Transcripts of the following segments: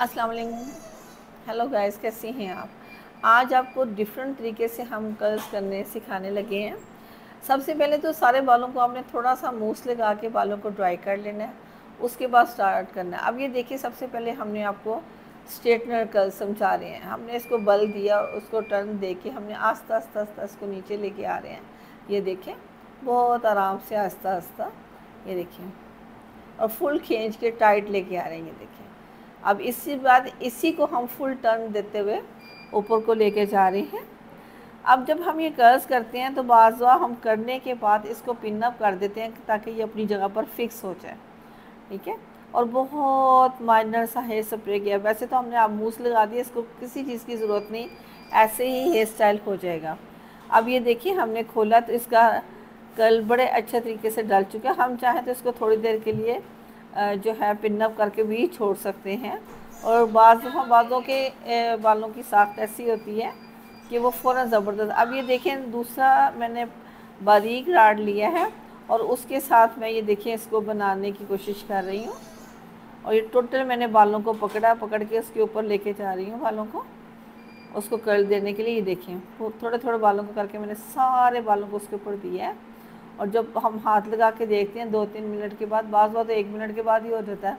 अस्सलाम वालेकुम। Hello guys, कैसी हैं आप? आज आपको डिफरेंट तरीके से हम कर्ल्स करने सिखाने लगे हैं। सबसे पहले तो सारे बालों को आपने थोड़ा सा मूस लगा के बालों को ड्राई कर लेना है, उसके बाद स्टार्ट करना है। अब ये देखिए, सबसे पहले हमने आपको स्ट्रेटनर कर्ल समझा रहे हैं। हमने इसको बल दिया, उसको टर्न दे के हमने आस्ता आस्ता आस्ता इसको नीचे लेके आ रहे हैं। ये देखें, बहुत आराम से आस्ता आस्ता, ये देखिए, और फुल खींच के टाइट लेके आ रहे हैं। ये देखिए, अब इसी बाद इसी को हम फुल टर्न देते हुए ऊपर को लेके जा रहे हैं। अब जब हम ये कर्ल्स करते हैं तो बाज़ा हम करने के बाद इसको पिन अप कर देते हैं ताकि ये अपनी जगह पर फिक्स हो जाए। ठीक है, और बहुत माइनर सा हेयर स्प्रे किया। वैसे तो हमने अब मूस लगा दिया, इसको किसी चीज़ की ज़रूरत नहीं, ऐसे ही हेयर स्टाइल हो जाएगा। अब ये देखिए, हमने खोला तो इसका कर्ल बड़े अच्छे तरीके से डल चुका है। हम चाहें तो इसको थोड़ी देर के लिए जो है पिन अप करके भी छोड़ सकते हैं। और बाज़ों के बालों की साख्त ऐसी होती है कि वो फ़ौरन ज़बरदस्त। अब ये देखें, दूसरा मैंने बारीक राड लिया है और उसके साथ मैं ये देखें इसको बनाने की कोशिश कर रही हूँ। और ये टोटल मैंने बालों को पकड़ के उसके ऊपर लेके जा रही हूँ बालों को, उसको कर्ल देने के लिए। ये देखें, थोड़े थोड़े बालों को करके मैंने सारे बालों को उसके ऊपर दिया है। और जब हम हाथ लगा के देखते हैं 2-3 मिनट के बाद, बाज़ तो 1 मिनट के बाद ही हो जाता है,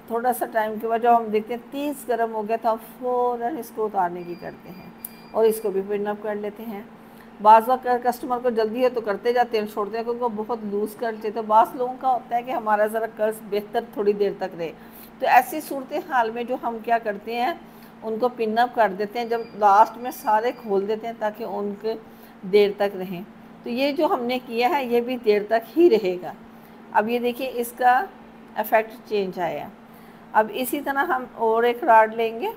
थोड़ा सा टाइम के बाद जब हम देखते हैं 30 गर्म हो गया तो हम फ़ौरन इसको उतारने की करते हैं और इसको भी पिन अप कर लेते हैं। बाज़ कस्टमर को जल्दी है तो करते जाते हैं, छोड़ते हैं क्योंकि वो बहुत लूज़ कर लेते हैं। तो बाज़ लोगों का होता है कि हमारा ज़रा कर्ज बेहतर थोड़ी देर तक रहे, तो ऐसी सूरत हाल में जो हम क्या करते हैं, उनको पिन अप कर देते हैं, जब लास्ट में सारे खोल देते हैं ताकि उनके देर तक रहें। तो ये जो हमने किया है ये भी देर तक ही रहेगा। अब ये देखिए, इसका इफ़ेक्ट चेंज आया। अब इसी तरह हम और एक राड लेंगे।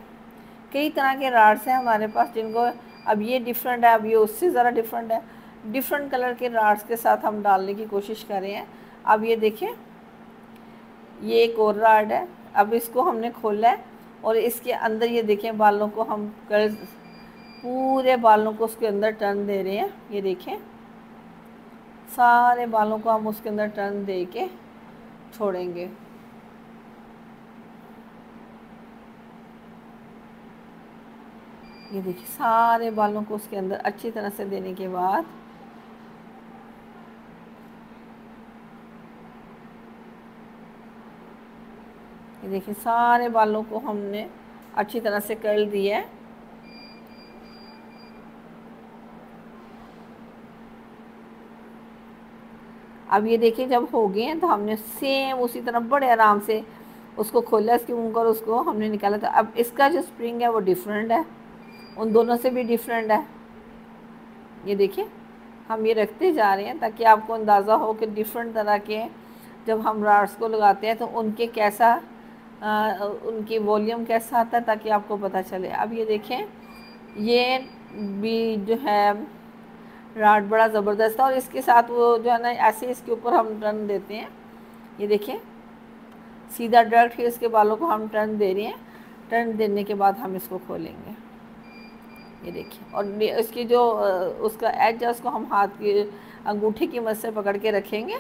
कई तरह के राड्स हैं हमारे पास जिनको, अब ये डिफरेंट है, अब ये उससे ज़रा डिफरेंट है। डिफरेंट कलर के राड्स के साथ हम डालने की कोशिश कर रहे हैं। अब ये देखें, ये एक और राड है। अब इसको हमने खोला है और इसके अंदर ये देखें, बालों को हम पूरे बालों को उसके अंदर टर्न दे रहे हैं। ये देखें, सारे बालों को हम उसके अंदर टर्न दे के छोड़ेंगे। ये देखिए, सारे बालों को उसके अंदर अच्छी तरह से देने के बाद ये देखिए, सारे बालों को हमने अच्छी तरह से कर दिया है। अब ये देखिए, जब हो गए हैं तो हमने सेम उसी तरह बड़े आराम से उसको खोला, इसकी ऊँग, और उसको हमने निकाला था। अब इसका जो स्प्रिंग है वो डिफरेंट है, उन दोनों से भी डिफरेंट है। ये देखिए, हम ये रखते जा रहे हैं ताकि आपको अंदाज़ा हो कि डिफरेंट तरह के जब हम राड्स को लगाते हैं तो उनके कैसा उनकी वॉल्यूम कैसा आता है, ताकि आपको पता चले। अब ये देखें, ये भी जो है राड बड़ा ज़बरदस्त है और इसके साथ वो जो है ना, ऐसे इसके ऊपर हम टर्न देते हैं। ये देखें, सीधा डायरेक्ट ही इसके बालों को हम टर्न दे रहे हैं। टर्न देने के बाद हम इसको खोलेंगे। ये देखिए, और इसकी जो उसका एज है उसको हम हाथ की अंगूठे की मदद से पकड़ के रखेंगे।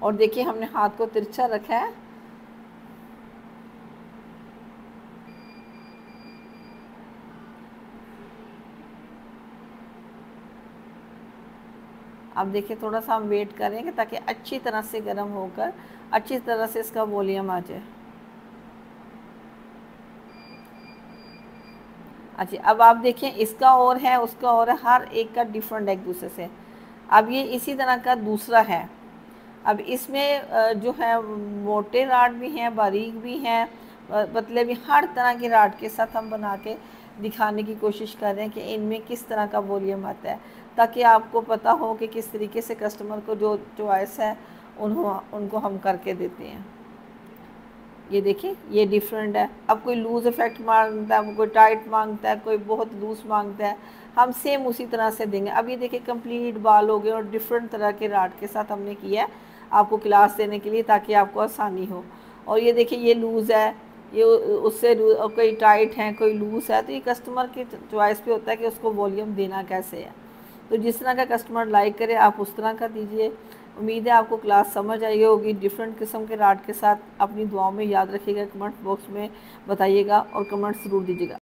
और देखिए, हमने हाथ को तिरछा रखा है। अब देखिए, थोड़ा सा हम वेट करेंगे ताकि अच्छी तरह से गर्म होकर अच्छी तरह से इसका वॉल्यूम आ जाए। अच्छा, अब आप देखें, इसका और है, उसका और है, हर एक का डिफरेंट है एक दूसरे से। अब ये इसी तरह का दूसरा है। अब इसमें जो है मोटे राड भी हैं, बारीक भी हैं, पतले भी, हर तरह के राड के साथ हम बना के दिखाने की कोशिश कर रहे हैं कि इनमें किस तरह का वॉल्यूम आता है, ताकि आपको पता हो कि किस तरीके से कस्टमर को जो चॉइस है उनको हम करके देते हैं। ये देखिए, ये डिफरेंट है। अब कोई लूज़ इफ़ेक्ट मांगता है, कोई टाइट मांगता है, कोई बहुत लूज़ मांगता है, हम सेम उसी तरह से देंगे। अब ये देखिए, कंप्लीट बाल हो गए और डिफरेंट तरह के राड के साथ हमने किया है आपको क्लास देने के लिए, ताकि आपको आसानी हो। और ये देखिए, ये लूज़ है, ये उससे कोई टाइट है, कोई लूज़ है, तो ये कस्टमर की चॉइस पे होता है कि उसको वॉल्यूम देना कैसे है। तो जिस तरह का कस्टमर लाइक करे आप उस तरह का दीजिए। उम्मीद है आपको क्लास समझ आई होगी। डिफरेंट किस्म के राट के साथ अपनी दुआओं में याद रखिएगा, कमेंट बॉक्स में बताइएगा और कमेंट्स ज़रूर दीजिएगा।